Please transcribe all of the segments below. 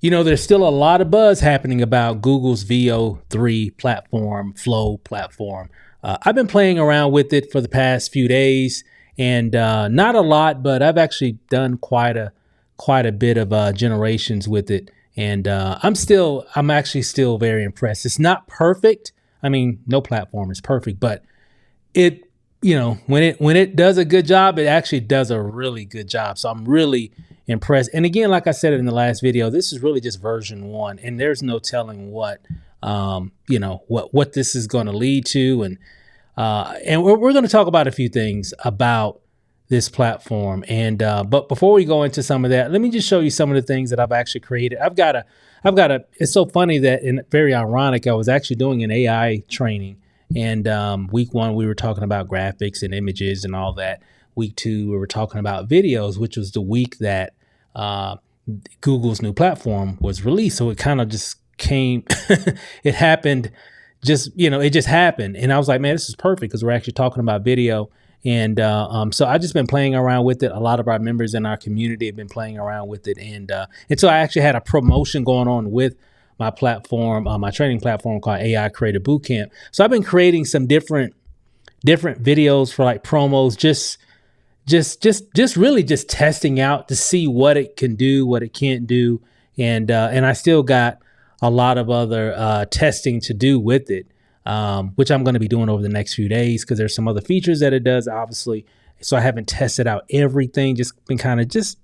There's still a lot of buzz happening about Google's VO3 platform, Flow platform. I've been playing around with it for the past few days, and not a lot, but I've actually done quite a bit of generations with it, and I'm actually still very impressed. It's not perfect. I mean, no platform is perfect, but it, when it does a good job, it actually does a really good job. So I'm really impressed. And again, like I said in the last video, this is really just version 1, and there's no telling what this is going to lead to. And we're going to talk about a few things about this platform. And but before we go into some of that, let me just show you some of the things that I've actually created. I've got a. It's so funny that, and very ironic, I was actually doing an AI training. And week 1, we were talking about graphics and images and all that. Week 2, we were talking about videos, which was the week that Google's new platform was released. So it kind of just came, it happened, it just happened. And I was like, man, this is perfect because we're actually talking about video. And so I've just been playing around with it. A lot of our members in our community have been playing around with it. And so I actually had a promotion going on with my platform, my training platform called AI Creator Bootcamp. So I've been creating some different videos for like promos, just really just testing out to see what it can do, what it can't do. And I still got a lot of other testing to do with it, which I'm going to be doing over the next few days because there's some other features that it does, obviously. So I haven't tested out everything, just been kind of just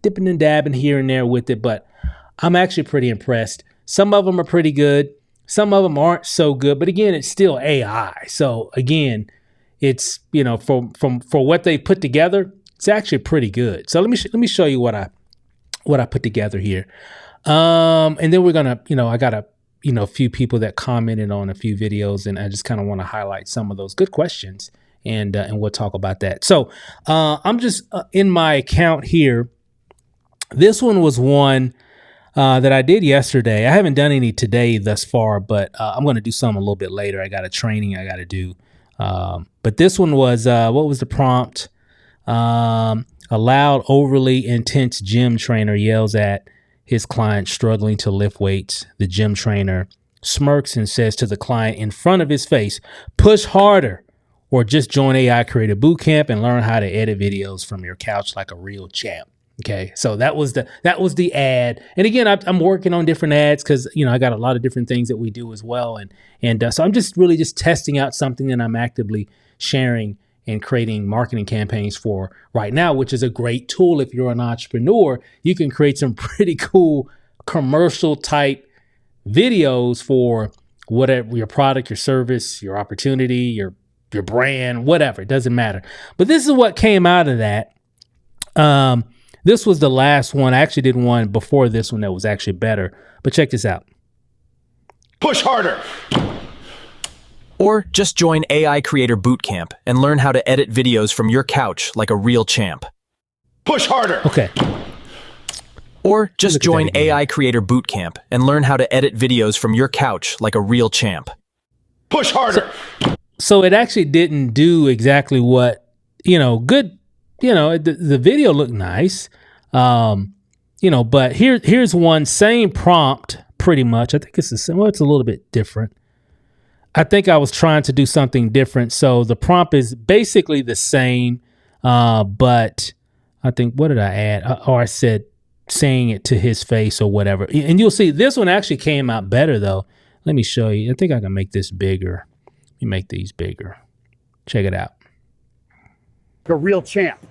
dipping and dabbing here and there with it. But I'm actually pretty impressed. Some of them are pretty good. Some of them aren't so good. But again, it's still AI. So again, it's, for what they put together, it's actually pretty good. So let me show you what I put together here. And then we're gonna, I got a few people that commented on a few videos, and I just kind of want to highlight some of those good questions, and we'll talk about that. So I'm just in my account here. This one was one that I did yesterday. I haven't done any today thus far, but I'm going to do some a little bit later. I got a training I got to do. But this one was, what was the prompt? A loud, overly intense gym trainer yells at his client struggling to lift weights. The gym trainer smirks and says to the client in front of his face, "Push harder," or just join AI Creator Bootcamp and learn how to edit videos from your couch like a real champ. Okay, so that was the ad. And again, I'm working on different ads because I got a lot of different things that we do as well, and so I'm just really just testing out something that I'm actively sharing and creating marketing campaigns for right now, which is a great tool if you're an entrepreneur. You can create some pretty cool commercial type videos for whatever your product, your service, your opportunity, your brand, whatever. It doesn't matter. But this is what came out of that. This was the last one. I actually did one before this one that was actually better. But check this out. Push harder. Or just join AI Creator Bootcamp and learn how to edit videos from your couch like a real champ. Push harder. Okay. Or just join AI Creator Bootcamp and learn how to edit videos from your couch like a real champ. Push harder. So it actually didn't do exactly what, good. The video looked nice, but here's one, same prompt pretty much. I think it's it's a little bit different. I think I was trying to do something different. So the prompt is basically the same, but I think, what did I add? I said saying it to his face or whatever. And you'll see this one actually came out better though. Let me show you. I think I can make this bigger. Let me make these bigger. Check it out. A real champ.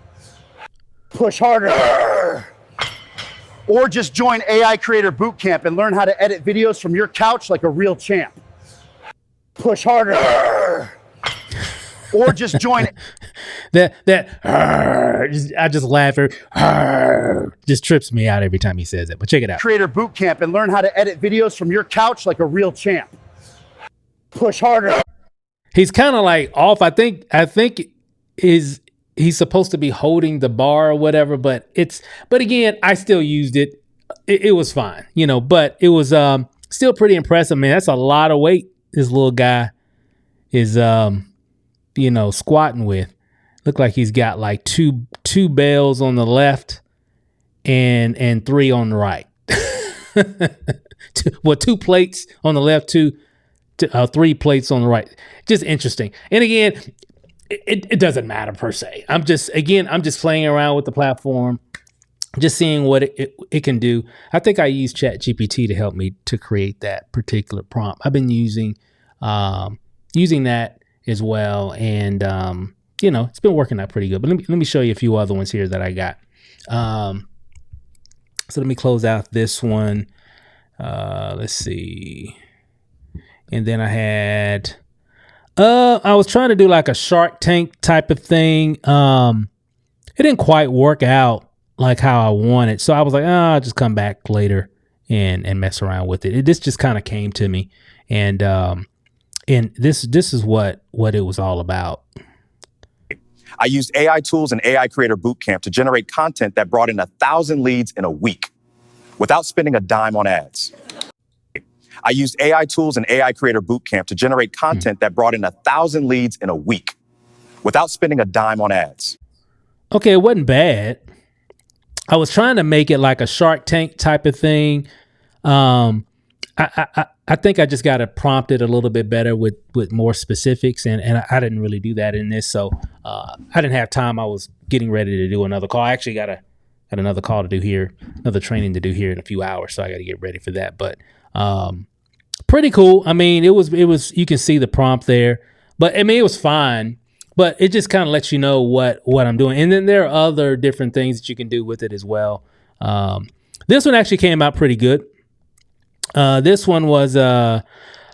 Push harder. Or just join AI Creator Bootcamp and learn how to edit videos from your couch like a real champ. Push harder. Or just join. I just laugh. Just trips me out every time he says it. But check it out. Creator Bootcamp and learn how to edit videos from your couch like a real champ. Push harder. He's kind of like off. I think he's supposed to be holding the bar or whatever, but again, I still used it. It was fine, but it was still pretty impressive, man. That's a lot of weight this little guy is squatting with. Look like he's got like two bales on the left and 3 on the right. two plates on the left, three plates on the right. Just interesting. And again, it doesn't matter per se. I'm just playing around with the platform, just seeing what it can do. I think I used ChatGPT to help me to create that particular prompt. I've been using that as well, and it's been working out pretty good. But let me show you a few other ones here that I got. So let me close out this one. Let's see. And then I was trying to do like a Shark Tank type of thing. It didn't quite work out like how I wanted. So I was like, I'll just come back later and mess around with it. This just kind of came to me. And this is what it was all about. I used AI tools and AI Creator Bootcamp to generate content that brought in 1,000 leads in a week without spending a dime on ads. I used AI tools and AI Creator Bootcamp to generate content that brought in 1,000 leads in a week without spending a dime on ads. Okay, it wasn't bad. I was trying to make it like a Shark Tank type of thing. I think I just got to prompt it a little bit better with more specifics, and I didn't really do that in this, so I didn't have time. I was getting ready to do another call. I actually got another call to do here, another training to do here in a few hours, so I got to get ready for that. But pretty cool. I mean, it was. You can see the prompt there, but I mean, it was fine. But it just kind of lets you know what I'm doing, and then there are other different things that you can do with it as well. This one actually came out pretty good. This one was a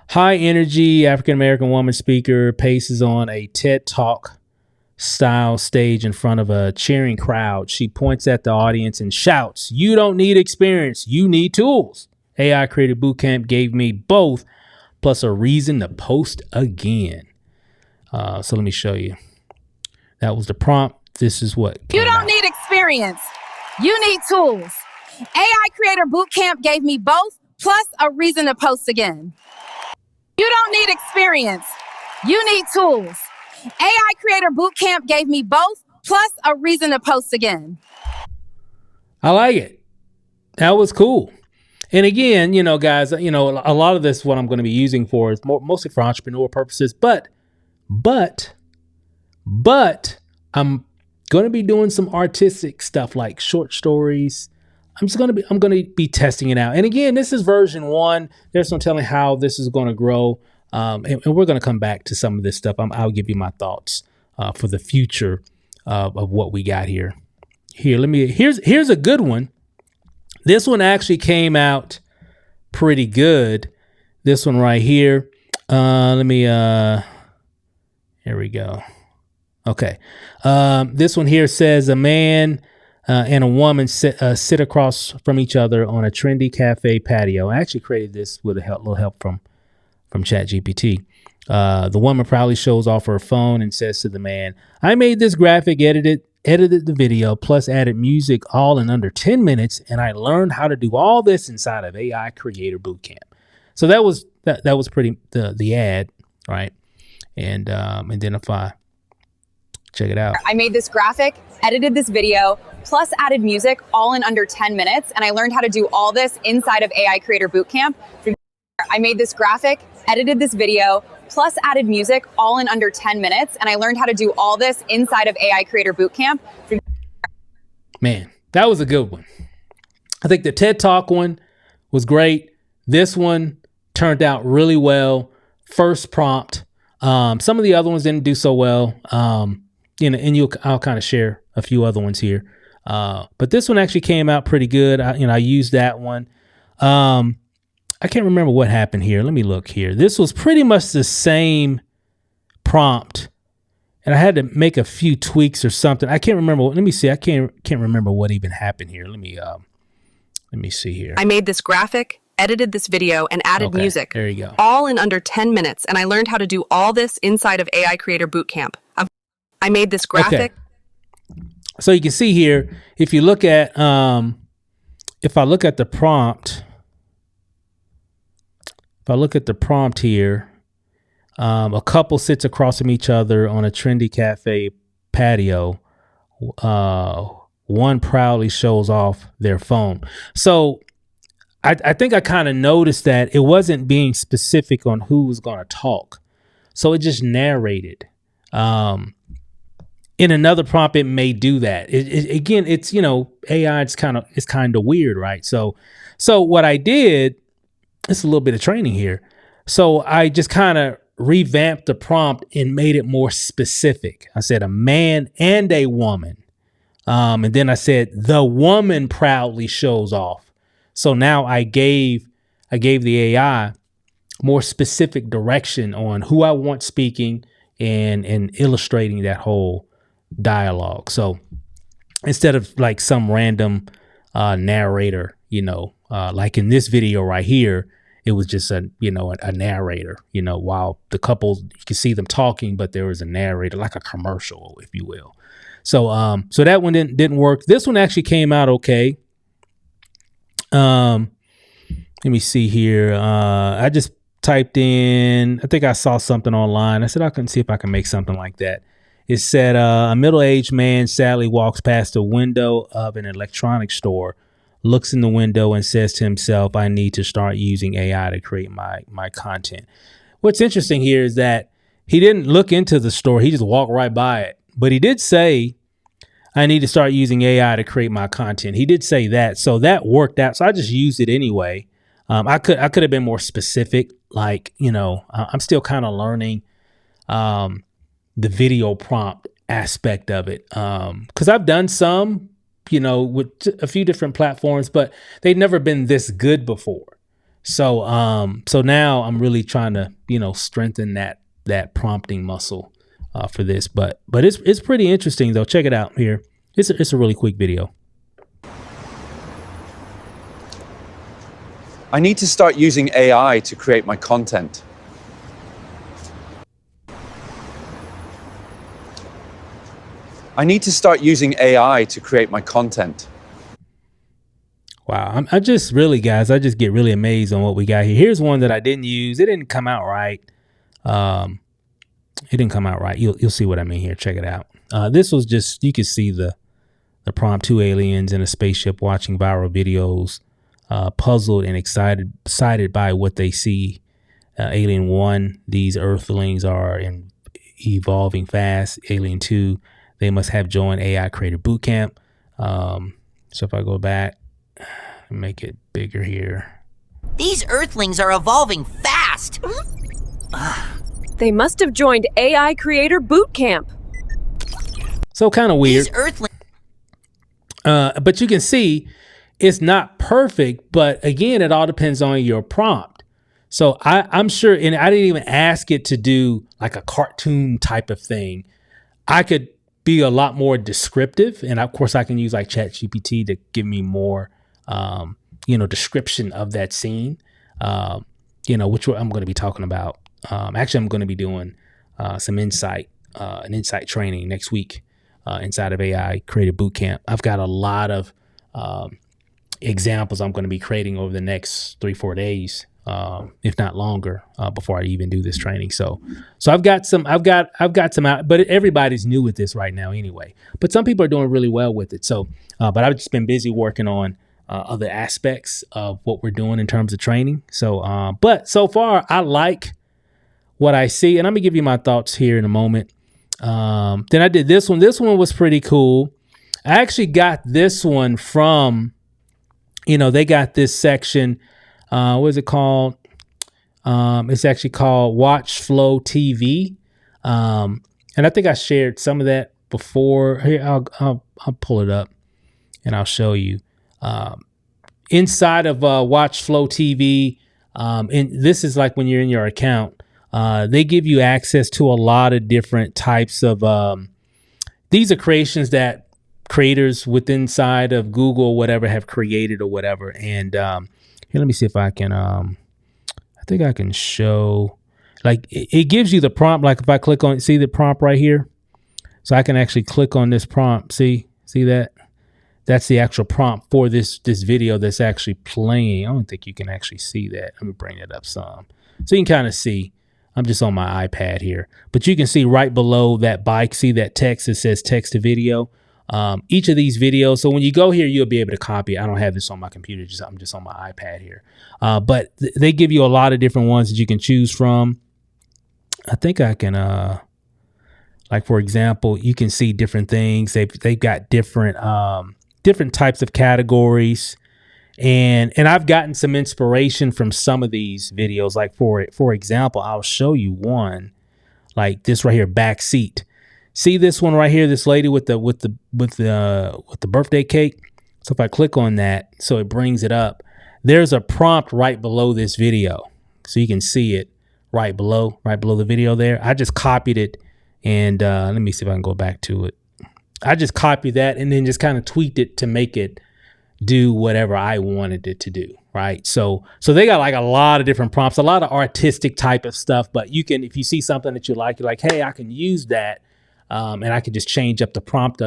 high energy African American woman speaker paces on a TED Talk style stage in front of a cheering crowd. She points at the audience and shouts, "You don't need experience, you need tools. AI Creator Bootcamp gave me both, plus a reason to post again." So let me show you. That was the prompt. This is what You don't need experience, you need tools. AI Creator Bootcamp gave me both, plus a reason to post again. You don't need experience, you need tools. AI Creator Bootcamp gave me both, plus a reason to post again. I like it. That was cool. And again, guys, a lot of this, what I'm going to be using for is mostly for entrepreneur purposes, but I'm going to be doing some artistic stuff like short stories. I'm going to be testing it out. And again, this is version 1. There's no telling how this is going to grow. And we're going to come back to some of this stuff. I'll give you my thoughts for the future of what we got here. Here's a good one. This one actually came out pretty good. This one right here. Here we go. Okay. This one here says a man and a woman sit across from each other on a trendy cafe patio. I actually created this with a little help from ChatGPT. The woman proudly shows off her phone and says to the man, "I made this graphic, edited the video, plus added music all in under 10 minutes, and I learned how to do all this inside of AI Creator Bootcamp." So that was pretty the ad, right? And then if I check it out. I made this graphic, edited this video, plus added music all in under 10 minutes. And I learned how to do all this inside of AI Creator Bootcamp. I made this graphic, edited this video, plus added music all in under 10 minutes. And I learned how to do all this inside of AI Creator Bootcamp. Man, that was a good one. I think the TED Talk one was great. This one turned out really well. First prompt. Some of the other ones didn't do so well. And I'll kind of share a few other ones here. But this one actually came out pretty good. I used that one. I can't remember what happened here. Let me look here. This was pretty much the same prompt, and I had to make a few tweaks or something. I can't remember. Let me see. I can't remember what even happened here. Let me see here. I made this graphic, edited this video, and added music. There you go. All in under 10 minutes, and I learned how to do all this inside of AI Creator Bootcamp. I made this graphic. Okay. So you can see here, if you look at, if I look at the prompt here, a couple sits across from each other on a trendy cafe patio. One proudly shows off their phone. So I think I kind of noticed that it wasn't being specific on who was going to talk. So it just narrated. In another prompt, it may do that. Again, it's, AI, it's kind of weird, right? So what I did, it's a little bit of training here. So I just kind of revamped the prompt and made it more specific. I said a man and a woman. And then I said the woman proudly shows off. So now I gave the AI more specific direction on who I want speaking and illustrating that whole dialogue. So instead of like some random narrator, like in this video right here, it was just a narrator, while the couple, you can see them talking, but there was a narrator, like a commercial, if you will. So that one didn't work. This one actually came out okay. Let me see here. I just typed in, I think I saw something online. I said I can see if I can make something like that. It said a middle-aged man sadly walks past the window of an electronics store, looks in the window and says to himself, I need to start using AI to create my content. What's interesting here is that he didn't look into the store. He just walked right by it. But he did say, I need to start using AI to create my content. He did say that. So that worked out. So I just used it anyway. I could have been more specific. Like, I'm still kind of learning the video prompt aspect of it. Because I've done some, with a few different platforms, but they've never been this good before. So now I'm really trying to, strengthen that prompting muscle for this. But it's pretty interesting though. Check it out here. It's a really quick video. I need to start using AI to create my content. I need to start using AI to create my content. Wow. I just really, guys, I just get really amazed on what we got here. Here's one that I didn't use. It didn't come out right. It didn't come out right. You'll see what I mean here. Check it out. This was just, you could see the prompt: two aliens in a spaceship watching viral videos, puzzled and excited by what they see. Alien 1, these earthlings are evolving fast. Alien 2, they must have joined AI Creator Bootcamp. So if I go back, make it bigger here. These earthlings are evolving fast. They must have joined AI Creator Bootcamp. So kind of weird. These earthlings. But you can see it's not perfect. But again, it all depends on your prompt. So I'm sure, and I didn't even ask it to do like a cartoon type of thing. I could be a lot more descriptive. And of course I can use like ChatGPT to give me more, description of that scene, which I'm going to be talking about. Actually, I'm going to be doing some an insight training next week inside of AI Creator Bootcamp. I've got a lot of examples I'm going to be creating over the next 3-4 days, if not longer, before I even do this training. So I've got some out, but everybody's new with this right now anyway. But some people are doing really well with it. So, but I've just been busy working on other aspects of what we're doing in terms of training. So, but so far I like what I see, and I'm gonna give you my thoughts here in a moment. Then I did this one. This one was pretty cool. I actually got this one from, they got this section. What is it called? It's actually called Watch Flow TV. And I think I shared some of that before. Here, I'll pull it up and I'll show you. Inside of Watch Flow TV, and this is like when you're in your account, they give you access to a lot of different types of, these are creations that creators within inside of Google or whatever have created or whatever. And here, let me see if I can, I think I can show, like it gives you the prompt. Like if I click on, see the prompt right here. So I can actually click on this prompt. See that? That's the actual prompt for this video that's actually playing. I don't think you can actually see that. Let me bring it up some. So you can kind of see. I'm just on my iPad here. But you can see right below that bike, see that text that says text to video. each of these videos. So when you go here, you'll be able to copy. I don't have this on my computer. I'm just on my iPad here. But they give you a lot of different ones that you can choose from. I think I can, like, for example, you can see different things. They've got different types of categories. And I've gotten some inspiration from some of these videos. Like for example, I'll show you one like this right here, backseat. See this one right here, this lady with the birthday cake. So if I click on that, so it brings it up. There's a prompt right below this video, so you can see it right below the video there. I just copied it, and let me see if I can go back to it. I just copied that and then just kind of tweaked it to make it do whatever I wanted it to do, right? So they got like a lot of different prompts, a lot of artistic type of stuff. But you can, if you see something that you like, you're like, hey, I can use that, and I can just change up the prompt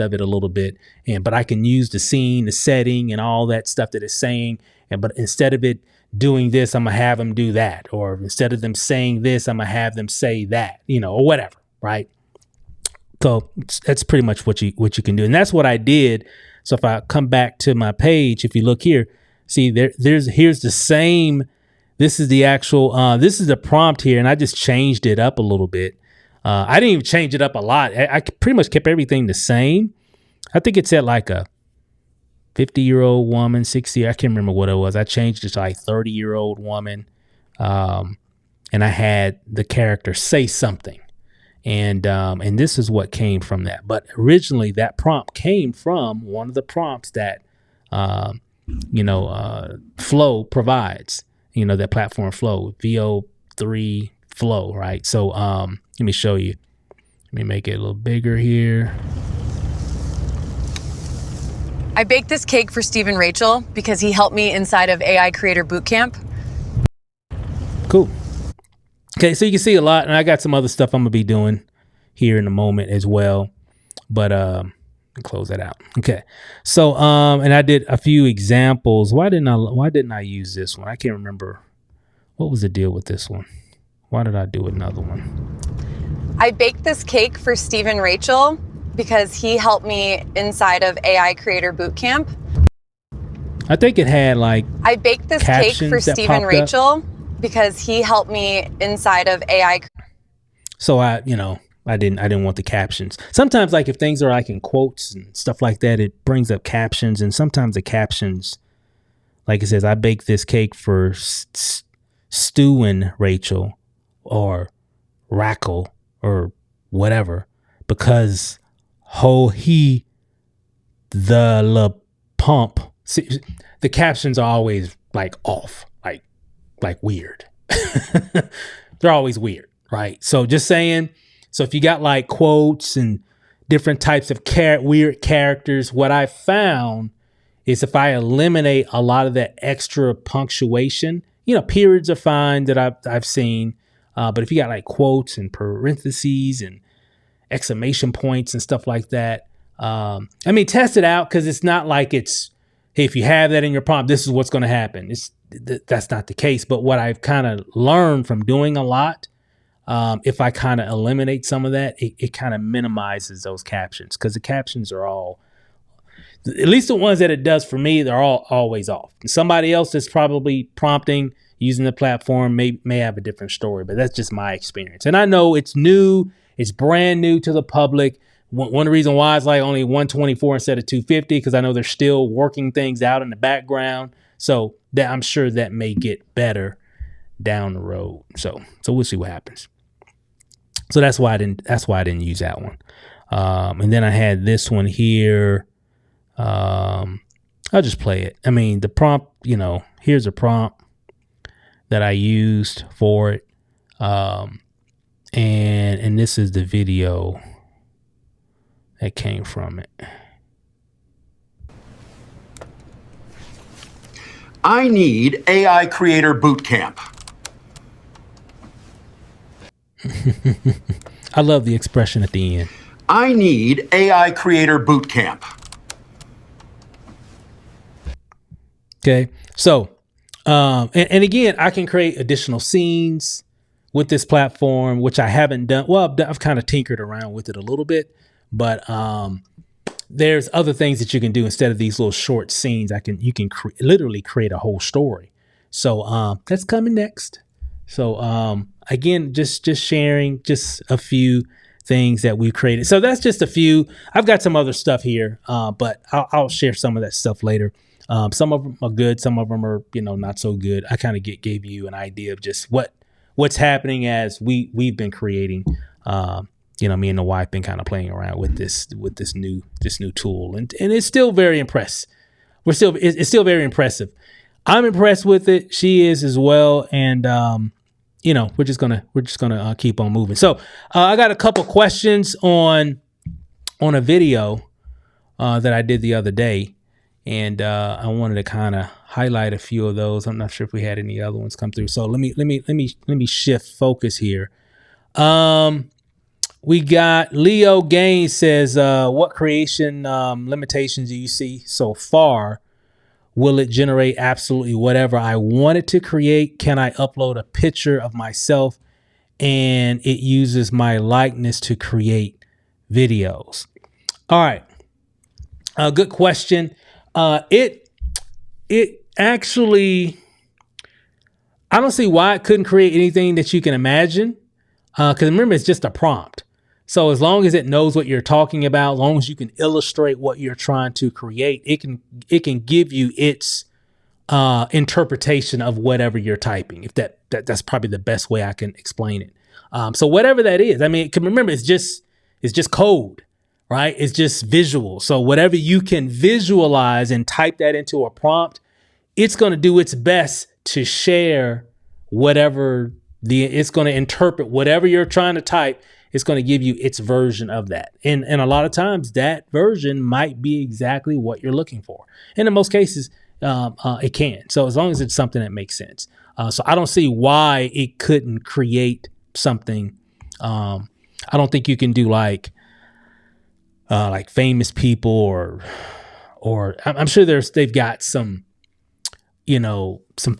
of it a little bit. But I can use the scene, the setting, and all that stuff that it's saying. But instead of it doing this, I'm gonna have them do that, or instead of them saying this, I'm gonna have them say that, or whatever, right? So that's pretty much what you can do, and that's what I did. So if I come back to my page, if you look here, see here's the same. This is the actual, this is the prompt here. And I just changed it up a little bit. I didn't even change it up a lot. I pretty much kept everything the same. I think it said like a 50-year-old woman, 60, I can't remember what it was. I changed it to like 30-year-old woman. And I had the character say something. And this is what came from that. But originally that prompt came from one of the prompts that, Flow provides, that platform Flow, VO3 Flow, right? So let me show you. Let me make it a little bigger here. I baked this cake for Steve and Rachel because he helped me inside of AI Creator Bootcamp. Cool. Okay, so you can see a lot, and I got some other stuff I'm gonna be doing here in a moment as well. But close that out. Okay. So and I did a few examples. Why didn't I use this one? I can't remember. What was the deal with this one? Why did I do another one? I baked this cake for Steve and Rachel because he helped me inside of AI Creator Bootcamp. I think it had like I baked this cake for Steve and Rachel because he helped me inside of AI. So I didn't want the captions. Sometimes, like if things are like in quotes and stuff like that, it brings up captions. And sometimes the captions, like it says, I baked this cake for Stu and Rachel, or Rackle, or whatever, because he the la pump. See, the captions are always like off, like weird. They're always weird, right? So just saying. So if you got like quotes and different types of weird characters, what I found is if I eliminate a lot of that extra punctuation, periods are fine that I've seen. But if you got like quotes and parentheses and exclamation points and stuff like that, test it out, because it's not like it's, hey, if you have that in your prompt, this is what's going to happen. That's not the case. But what I've kind of learned from doing a lot, if I kind of eliminate some of that, it kind of minimizes those captions, because the captions are all, at least the ones that it does for me, they're all always off. And somebody else that's probably prompting using the platform may have a different story, but that's just my experience. And I know it's new, it's brand new to the public. One reason why it's like only 124 instead of 250, because I know they're still working things out in the background. So that I'm sure that may get better down the road. So we'll see what happens. So that's why I didn't use that one. And then I had this one here. I'll just play it. The prompt, here's a prompt that I used for it. And this is the video that came from it. I need AI Creator Bootcamp. I love the expression at the end. I need AI Creator Bootcamp. Okay. So, and again, I can create additional scenes with this platform, which I haven't done. Well, I've kind of tinkered around with it a little bit, but there's other things that you can do instead of these little short scenes. You can literally create a whole story. So that's coming next. So again, just sharing just a few things that we've created. So that's just a few. I've got some other stuff here, but I'll share some of that stuff later. Some of them are good. Some of them are, not so good. I kind of gave you an idea of just what's happening as we've been creating. Me and the wife been kind of playing around with this new tool, and it's still very impressed. It's still very impressive. I'm impressed with it. She is as well, and we're just gonna keep on moving. So I got a couple questions on a video that I did the other day, and I wanted to kind of highlight a few of those. I'm not sure if we had any other ones come through. So let me shift focus here. We got Leo Gaines says, what creation limitations do you see so far? Will it generate absolutely whatever I want it to create? Can I upload a picture of myself and it uses my likeness to create videos? All right. Good question. It actually, I don't see why it couldn't create anything that you can imagine. Because remember, it's just a prompt. So as long as it knows what you're talking about, as long as you can illustrate what you're trying to create, it can give you its interpretation of whatever you're typing. If that's probably the best way I can explain it. So whatever that is, I mean, remember, it's just code, right? It's just visual. So whatever you can visualize and type that into a prompt, it's going to do its best to share whatever it's going to interpret whatever you're trying to type. It's going to give you its version of that. And a lot of times that version might be exactly what you're looking for. And in most cases, it can. So as long as it's something that makes sense. So I don't see why it couldn't create something. I don't think you can do like famous people or I'm sure they've got some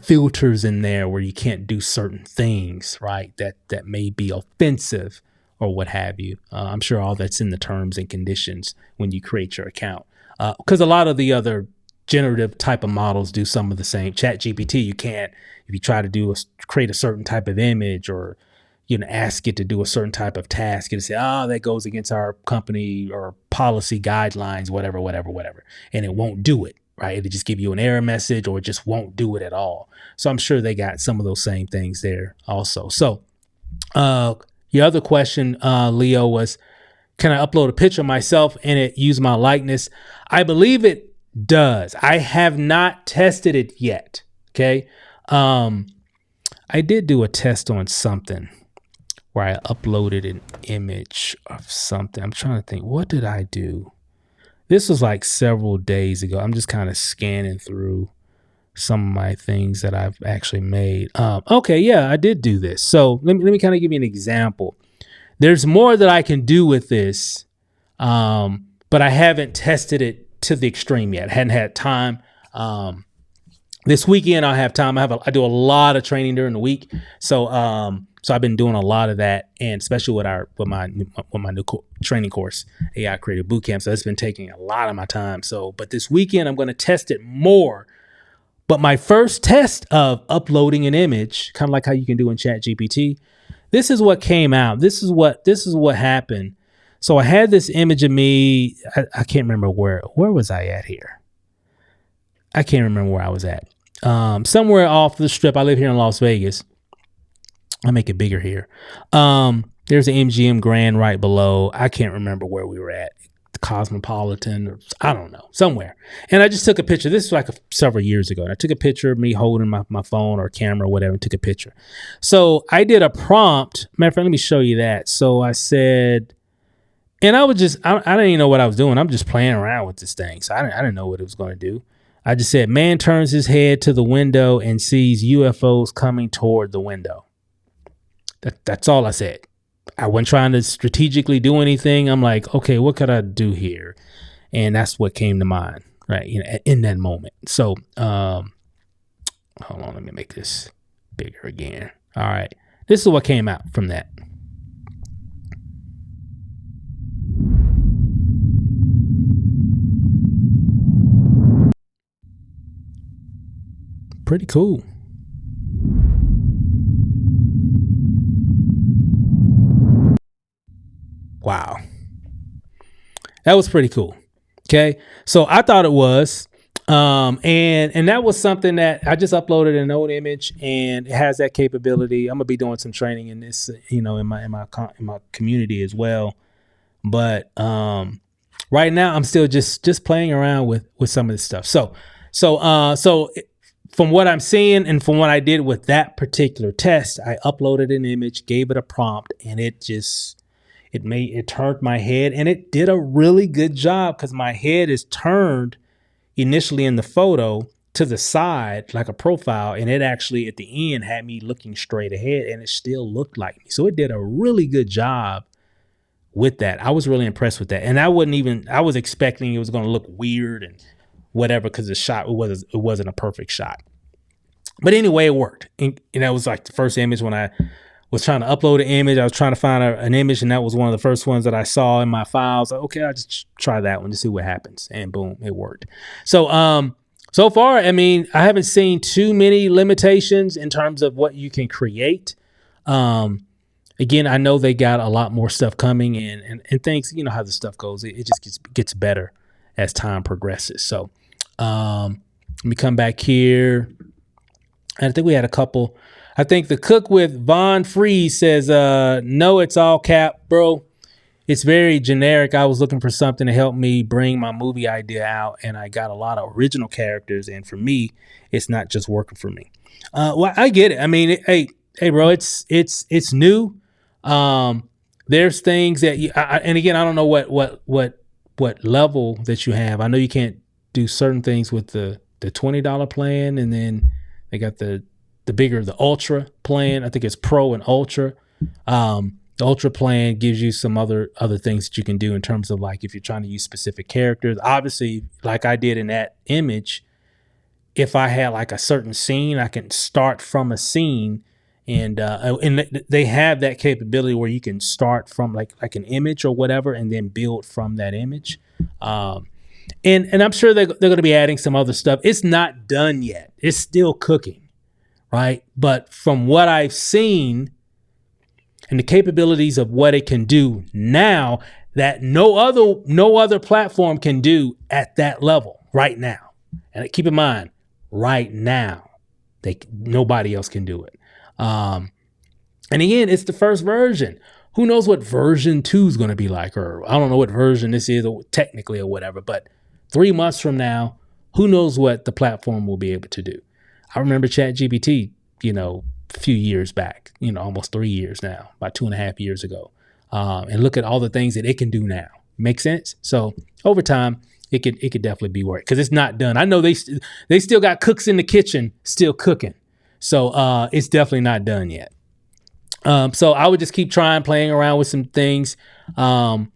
filters in there where you can't do certain things, right? That may be offensive or what have you. I'm sure all that's in the terms and conditions when you create your account. Because a lot of the other generative type of models do some of the same. ChatGPT, you can't, if you try to create a certain type of image or, ask it to do a certain type of task, it'll say, that goes against our company or policy guidelines, whatever. And it won't do it, right? It'll just give you an error message or it just won't do it at all. So I'm sure they got some of those same things there also. So, your other question, Leo, was, can I upload a picture of myself and it use my likeness? I believe it does. I have not tested it yet. Okay. I did do a test on something where I uploaded an image of something. I'm trying to think, what did I do? This was like several days ago. I'm just kind of scanning through some of my things that I've actually made. Okay, yeah, I did do this. So let me kind of give you an example. There's more that I can do with this, but I haven't tested it to the extreme yet. I hadn't had time. This weekend I'll have time. I do a lot of training during the week, so I've been doing a lot of that, and especially with my new training course, AI Creator Bootcamp. So it's been taking a lot of my time. But this weekend I'm going to test it more. But my first test of uploading an image, kind of like how you can do in ChatGPT, this is what came out. This is what happened. So I had this image of me. I can't remember where was I at here. I can't remember where I was at. Somewhere off the strip. I live here in Las Vegas. I'll make it bigger here. There's an MGM Grand right below. I can't remember where we were at. Cosmopolitan, or I don't know, somewhere. And I just took a picture. This was like several years ago. And I took a picture of me holding my phone or camera or whatever and took a picture. So I did a prompt. Matter of fact, let me show you that. So I said, and I didn't even know what I was doing. I'm just playing around with this thing. So I didn't know what it was going to do. I just said, man turns his head to the window and sees UFOs coming toward the window. That's all I said. I wasn't trying to strategically do anything. I'm like, okay, what could I do here? And that's what came to mind, right? In that moment. So, hold on, let me make this bigger again. All right. This is what came out from that. pretty cool. Wow. That was pretty cool. Okay. So I thought it was. And that was something that I just uploaded an old image, and it has that capability. I'm gonna be doing some training in this, in my community as well. But right now I'm still just playing around with some of this stuff. So from what I'm seeing and from what I did with that particular test, I uploaded an image, gave it a prompt, and it turned my head, and it did a really good job because my head is turned initially in the photo to the side like a profile, and it actually at the end had me looking straight ahead, and it still looked like me. So it did a really good job with that. I was really impressed with that. And I was expecting it was going to look weird and whatever because the shot it wasn't a perfect shot. But anyway, it worked. And that was like the first image when I was trying to upload an image. I was trying to find an image, and that was one of the first ones that I saw in my files. Like, okay, I'll just try that one to see what happens. And boom, it worked. So so far, I mean, I haven't seen too many limitations in terms of what you can create. Again, I know they got a lot more stuff coming and things, you know how the stuff goes. It just gets better as time progresses. So let me come back here. And I think we had a couple. I think the cook with Von Freeze says, no, it's all cap, bro. It's very generic. I was looking for something to help me bring my movie idea out, and I got a lot of original characters. And for me, it's not just working for me. Well, I get it. I mean, hey, bro, it's new. There's things that and again, I don't know what level that you have. I know you can't do certain things with the $20 plan, and then they got the bigger, the ultra plan. I think it's pro and ultra. The ultra plan gives you some other things that you can do in terms of like if you're trying to use specific characters. Obviously, like I did in that image, if I had like a certain scene, I can start from a scene, and they have that capability where you can start from like an image or whatever, and then build from that image. And I'm sure they're going to be adding some other stuff. It's not done yet. It's still cooking, right? But from what I've seen and the capabilities of what it can do now, that no other platform can do at that level right now. And keep in mind, right now, nobody else can do it. And again, it's the first version. Who knows what version 2 is going to be like, or I don't know what version this is technically or whatever, but 3 months from now, who knows what the platform will be able to do. I remember ChatGPT, a few years back, almost 3 years now, about 2.5 years ago. And look at all the things that it can do now. Make sense? So over time, it could definitely be work because it's not done. I know they still got cooks in the kitchen still cooking. So it's definitely not done yet. So I would just keep playing around with some things, and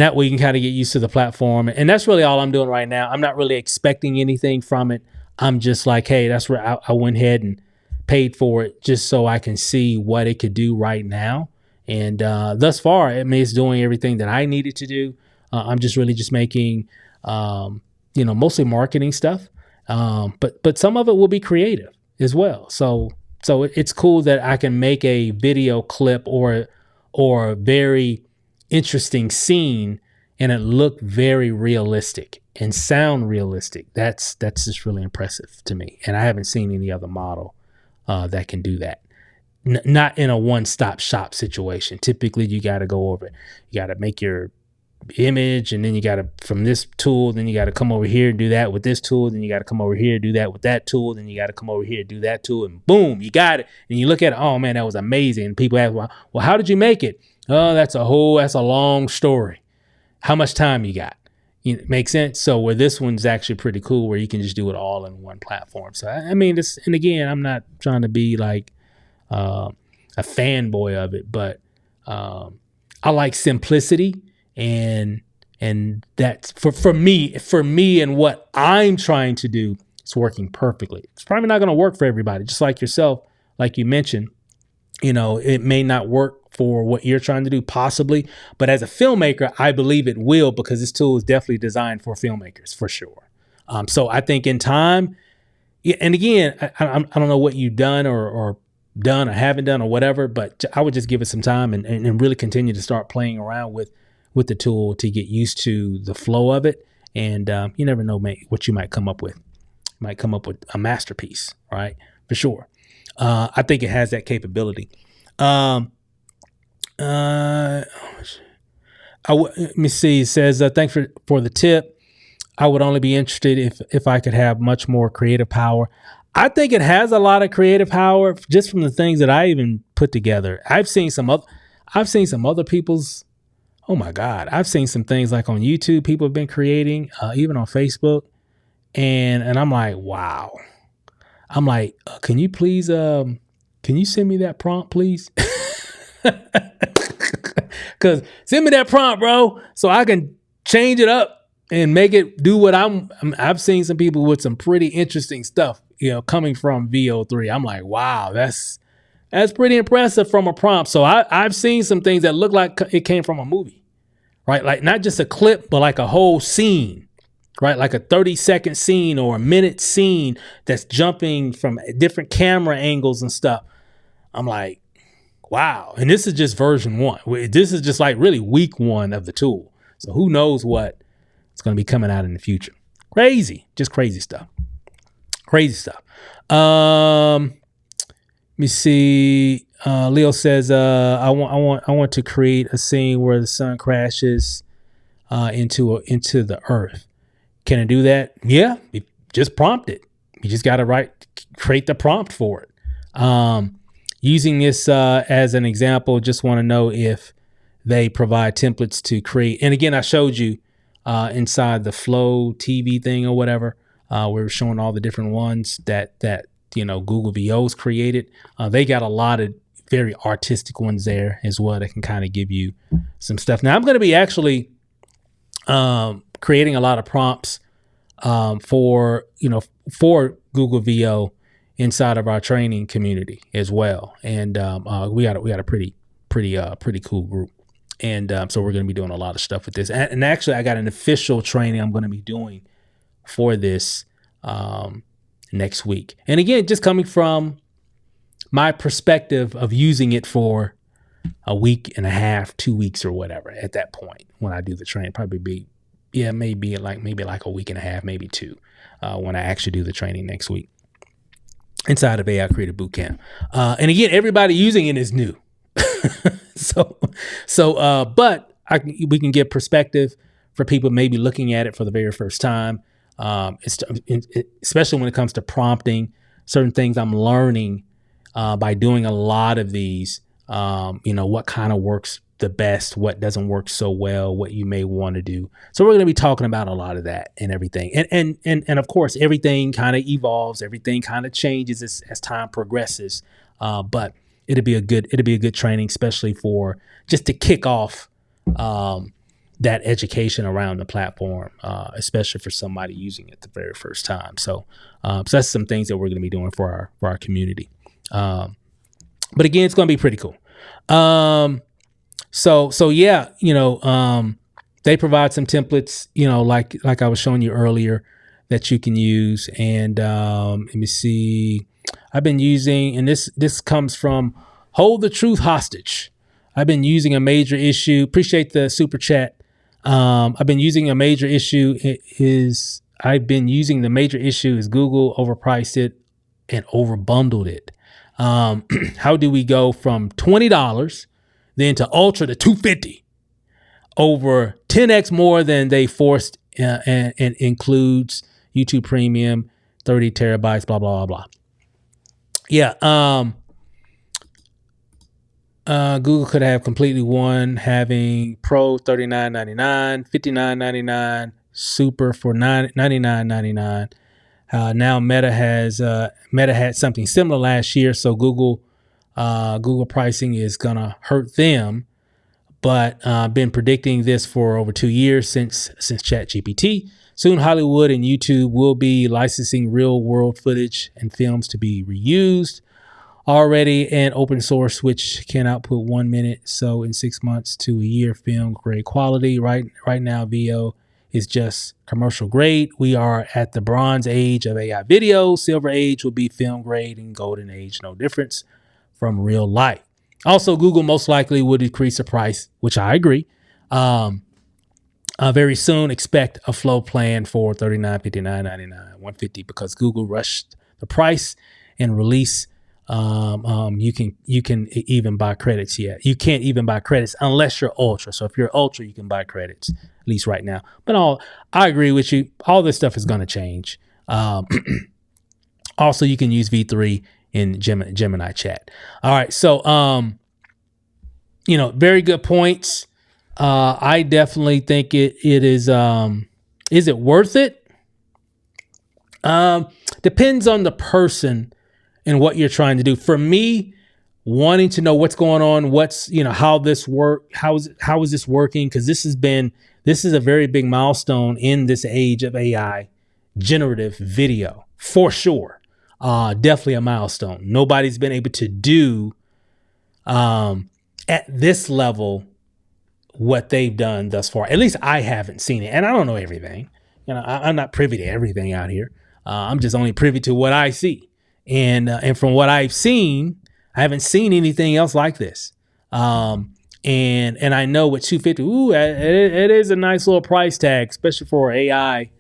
that way you can kind of get used to the platform. And that's really all I'm doing right now. I'm not really expecting anything from it. I'm just like, hey, that's where I went ahead and paid for it just so I can see what it could do right now. And thus far, it's doing everything that I needed to do. I'm just really just making, mostly marketing stuff. But some of it will be creative as well. So it's cool that I can make a video clip or a very interesting scene and it look very realistic and sound realistic. That's just really impressive to me. And I haven't seen any other model that can do that. Not in a one-stop shop situation. Typically, you got to go over it. You got to make your image, and then you got to, from this tool, then you got to come over here and do that with this tool, then you got to come over here and do that with that tool, then you got to come over here and do that tool, and boom, you got it. And you look at it, oh man, that was amazing. And people ask, well, how did you make it? Oh, that's a long story. How much time you got? Makes sense. So where this one's actually pretty cool, where you can just do it all in one platform. So I mean, and again, I'm not trying to be like a fanboy of it, but I like simplicity, and that's for me and what I'm trying to do, it's working perfectly. It's probably not going to work for everybody, just like yourself, like you mentioned. It may not work for what you're trying to do, possibly, but as a filmmaker, I believe it will, because this tool is definitely designed for filmmakers for sure. So I think in time, Yeah, and again, I don't know what you've done or done or haven't done or whatever, but I would just give it some time and really continue to start playing around with the tool to get used to the flow of it. And you never know what you might come up with. You might come up with a masterpiece, right? For sure. I think it has that capability. Let me see. It says, thanks for the tip. I would only be interested if I could have much more creative power. I think it has a lot of creative power just from the things that I even put together. I've seen some other people's. Oh my God. I've seen some things like on YouTube people have been creating, even on Facebook. And I'm like, wow. I'm like, can you please, can you send me that prompt, please? Cause send me that prompt, bro, so I can change it up and make it do what I've seen some people with some pretty interesting stuff, coming from VO3. I'm like, wow, that's pretty impressive from a prompt. So I've seen some things that look like it came from a movie, right? Like not just a clip, but like a whole scene, right? Like a 30-second scene or a minute scene that's jumping from different camera angles and stuff. I'm like, wow. And this is just version 1. This is just like really week 1 of the tool. So who knows what is going to be coming out in the future. Crazy, just crazy stuff. Crazy stuff. Let me see. Leo says, I want to create a scene where the sun crashes into the earth. Can I do that? Yeah, just prompt it. You just got to create the prompt for it. Using this as an example, just want to know if they provide templates to create. And again, I showed you inside the Flow TV thing or whatever, we were showing all the different ones that Google VO's created. They got a lot of very artistic ones there as well that can kind of give you some stuff. Now I'm going to be actually creating a lot of prompts for Google VO inside of our training community as well. And we got a pretty cool group. And so we're going to be doing a lot of stuff with this. And actually, I got an official training I'm going to be doing for this next week. And again, just coming from my perspective of using it for a week and a half, 2 weeks or whatever at that point when I do the training. Maybe like a week and a half, maybe 2 when I actually do the training next week inside of AI Creator Bootcamp. And again, everybody using it is new. But we can get perspective for people maybe looking at it for the very first time. Especially when it comes to prompting, certain things I'm learning by doing a lot of these, what kind of works the best, what doesn't work so well, what you may want to do. So we're going to be talking about a lot of that and everything. And of course, everything kind of evolves, everything kind of changes as time progresses. But it'll be a good training, especially for just to kick off that education around the platform, especially for somebody using it the very first time. So that's some things that we're going to be doing for our community. But again, it's going to be pretty cool. So yeah, they provide some templates, like I was showing you earlier that you can use. And let me see. I've been using, and this comes from Hold the Truth Hostage. I've been using a major issue. Appreciate the super chat. I've been using a major issue is Google overpriced it and overbundled it. How do we go from $20 then to Ultra to $250 over 10x more than they forced and includes YouTube Premium, 30 terabytes, blah, blah, blah, blah. Yeah. Google could have completely won having Pro $39.99, $59.99, Super for $99.99. Now Meta had something similar last year, so Google pricing is gonna hurt them. But been predicting this for over 2 years since ChatGPT. Soon Hollywood and YouTube will be licensing real world footage and films to be reused. Already an open source which can output 1 minute, so in 6 months to a year film grade quality. Right now VO is just commercial grade. We are at the bronze age of AI video. Silver age will be film grade, and golden age, no difference from real life. Also, Google most likely would decrease the price, which I agree. Very soon, expect a flow plan for $39, $59, $99, $150 because Google rushed the price and release. You can even buy credits yet. You can't even buy credits unless you're Ultra. So if you're Ultra, you can buy credits, at least right now. But I agree with you. All this stuff is going to change. Also, you can use V3 in Gemini chat. All right. So, very good points. I definitely think it is it worth it? Depends on the person and what you're trying to do. For me, wanting to know what's going on, how this work, how is this working? Because this is a very big milestone in this age of AI, generative video, for sure. Definitely a milestone. Nobody's been able to do at this level what they've done thus far. At least I haven't seen it, and I don't know everything. I'm not privy to everything out here. I'm just only privy to what I see, and from what I've seen, I haven't seen anything else like this. And I know with 250, it is a nice little price tag, especially for an AI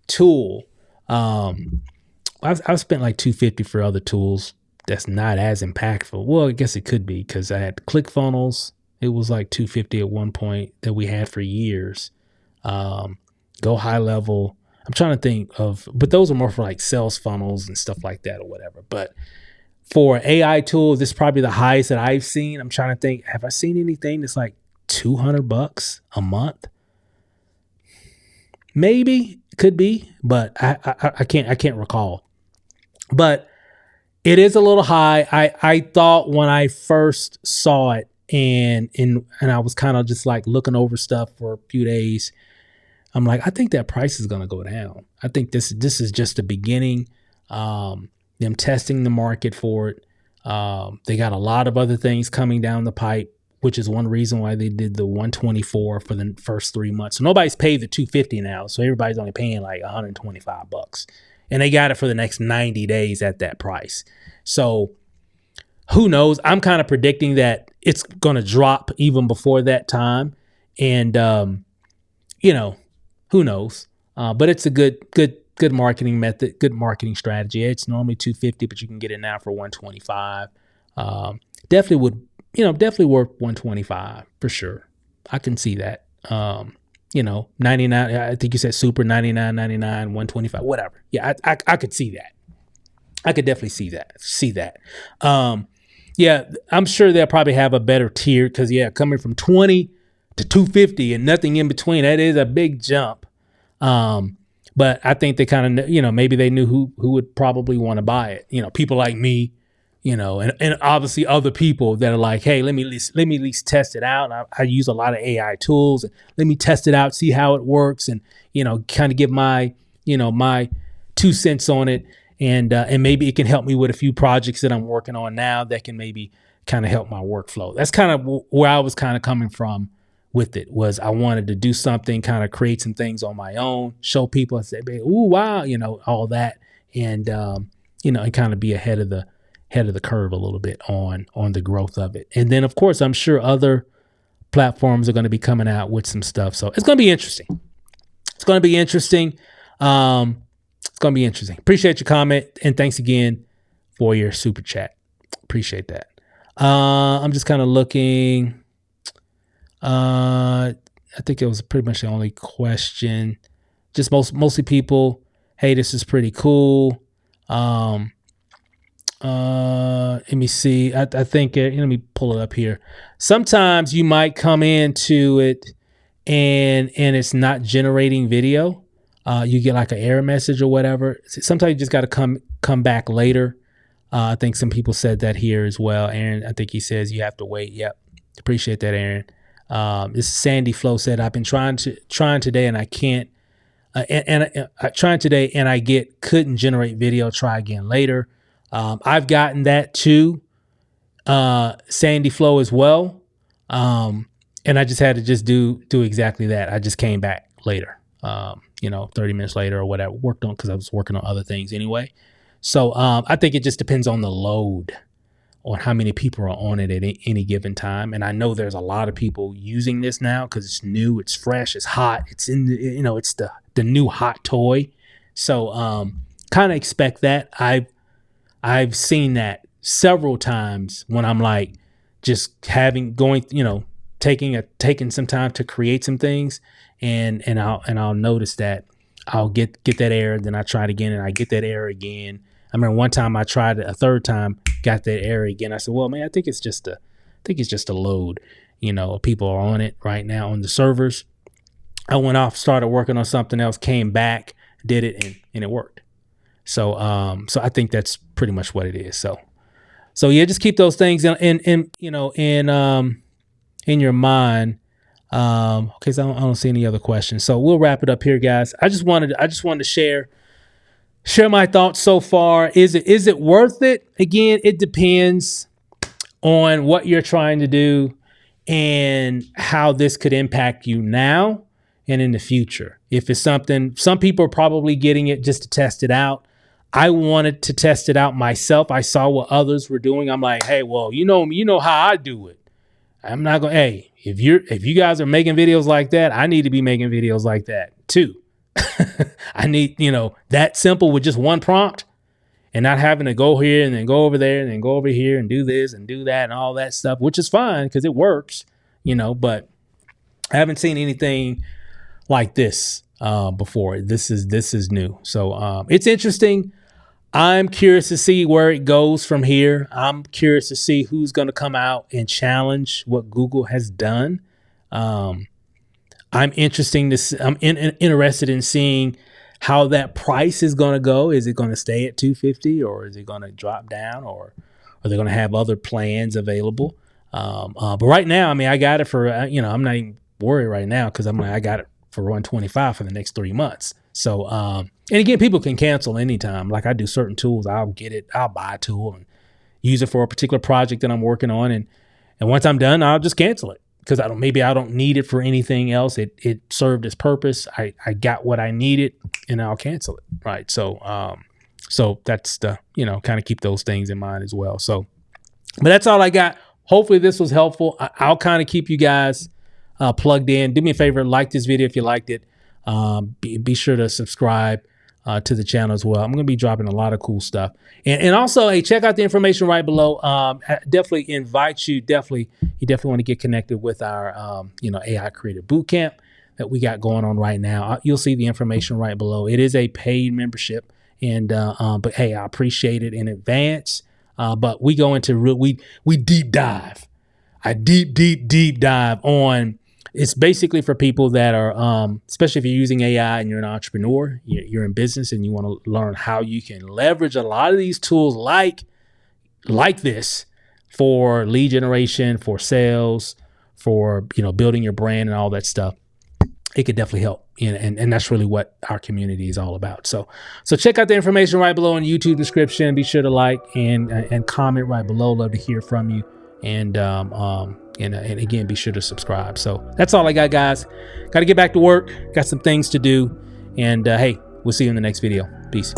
tool. I've spent like $250 for other tools that's not as impactful. Well, I guess it could be because I had ClickFunnels. It was like $250 at one point that we had for years. Go High Level. I'm trying to think of, but those are more for like sales funnels and stuff like that or whatever. But for AI tools, this is probably the highest that I've seen. I'm trying to think, have I seen anything that's like $200 a month? Maybe, could be, but I can't recall. But it is a little high. I thought when I first saw it, and I was kind of just like looking over stuff for a few days. I'm like, I think that price is going to go down. I think this is just the beginning. Them testing the market for it. They got a lot of other things coming down the pipe, which is one reason why they did the 124 for the first 3 months. So nobody's paid the 250 now. So everybody's only paying like $125, and they got it for the next 90 days at that price. So who knows? I'm kind of predicting that it's going to drop even before that time. And, who knows? But it's a good marketing method, good marketing strategy. It's normally $250, but you can get it now for $125. Definitely worth $125 for sure. I can see that. 99, I think you said super, 99.99, $125, whatever. Yeah, I could see that. I could definitely see that. Yeah, I'm sure they'll probably have a better tier because, coming from 20 to 250 and nothing in between, that is a big jump. But I think they kind of, maybe they knew who would probably want to buy it. People like me, and obviously other people that are like, hey, let me at least test it out. I use a lot of AI tools. Let me test it out, see how it works, and kind of give my 2 cents on it. And maybe it can help me with a few projects that I'm working on now that can maybe kind of help my workflow. That's kind of where I was kind of coming from with it. Was I wanted to do something, kind of create some things on my own, show people and say, "Ooh, wow," all that, and and kind of be ahead of the curve a little bit on the growth of it. And then of course, I'm sure other platforms are going to be coming out with some stuff. So it's going to be interesting. It's going to be interesting. Appreciate your comment, and thanks again for your super chat. Appreciate that. I'm just kind of looking. I think it was pretty much the only question. Just mostly people, hey, this is pretty cool. Let me see. I think let me pull it up here. Sometimes you might come into it and it's not generating video. You get like an error message or whatever. Sometimes you just got to come back later. I think some people said that here as well. Aaron, I think he says you have to wait. Yep. Appreciate that, Aaron. This is Sandy Flo said, I've been trying today and I can't, trying today and I couldn't generate video. Try again later. I've gotten that too. Sandy Flo as well. And I just had to just do exactly that. I just came back later. 30 minutes later or whatever, worked on, because I was working on other things anyway. So I think it just depends on the load, on how many people are on it at any given time. And I know there's a lot of people using this now because it's new, it's fresh, it's hot, it's in the, it's the new hot toy. So kind of expect that. I've seen that several times when I'm like just taking some time to create some things, and I'll notice that I'll get that error, then I try it again and I get that error again. I remember one time I tried it a third time, got that error again. I said, well, man, I think it's just a load. People are on it right now on the servers. I went off, started working on something else, came back, did it, and it worked. So I think that's pretty much what it is. So yeah, just keep those things in your mind. Okay, so I don't see any other questions. So we'll wrap it up here, guys. I just wanted to share my thoughts so far. Is it worth it? Again, it depends on what you're trying to do and how this could impact you now and in the future. If it's something, some people are probably getting it just to test it out. I wanted to test it out myself. I saw what others were doing. I'm like, hey, well, you know how I do it. I'm not going, hey, if you guys are making videos like that, I need to be making videos like that too. I need, that simple with just one prompt and not having to go here and then go over there and then go over here and do this and do that and all that stuff, which is fine because it works, but I haven't seen anything like this before. This is new. So it's interesting. I'm curious to see where it goes from here. I'm curious to see who's going to come out and challenge what Google has done. I'm interested in seeing how that price is going to go. Is it going to stay at $250 or is it going to drop down, or are they going to have other plans available? But right now, I got it for, I'm not even worried right now because I got it for $125 for the next 3 months. So, and again, people can cancel anytime. Like I do certain tools, I'll buy a tool and use it for a particular project that I'm working on. And once I'm done, I'll just cancel it because I don't need it for anything else. It served its purpose. I got what I needed and I'll cancel it. Right. So that's the, kind of keep those things in mind as well. So, but that's all I got. Hopefully this was helpful. I'll kind of keep you guys plugged in. Do me a favor, like this video if you liked it. Be sure to subscribe to the channel as well. I'm going to be dropping a lot of cool stuff. And also, hey, check out the information right below. Definitely invite you. You definitely want to get connected with our, AI Creator Bootcamp that we got going on right now. You'll see the information right below. It is a paid membership. And, but hey, I appreciate it in advance. But we go into we deep dive. I deep dive on. It's basically for people that are, especially if you're using AI and you're an entrepreneur, you're in business and you want to learn how you can leverage a lot of these tools like this for lead generation, for sales, for, building your brand and all that stuff. It could definitely help. And that's really what our community is all about. So check out the information right below in the YouTube description. Be sure to like and comment right below. Love to hear from you. And again, be sure to subscribe. So that's all I got, guys. Got to get back to work. Got some things to do. And hey, we'll see you in the next video. Peace.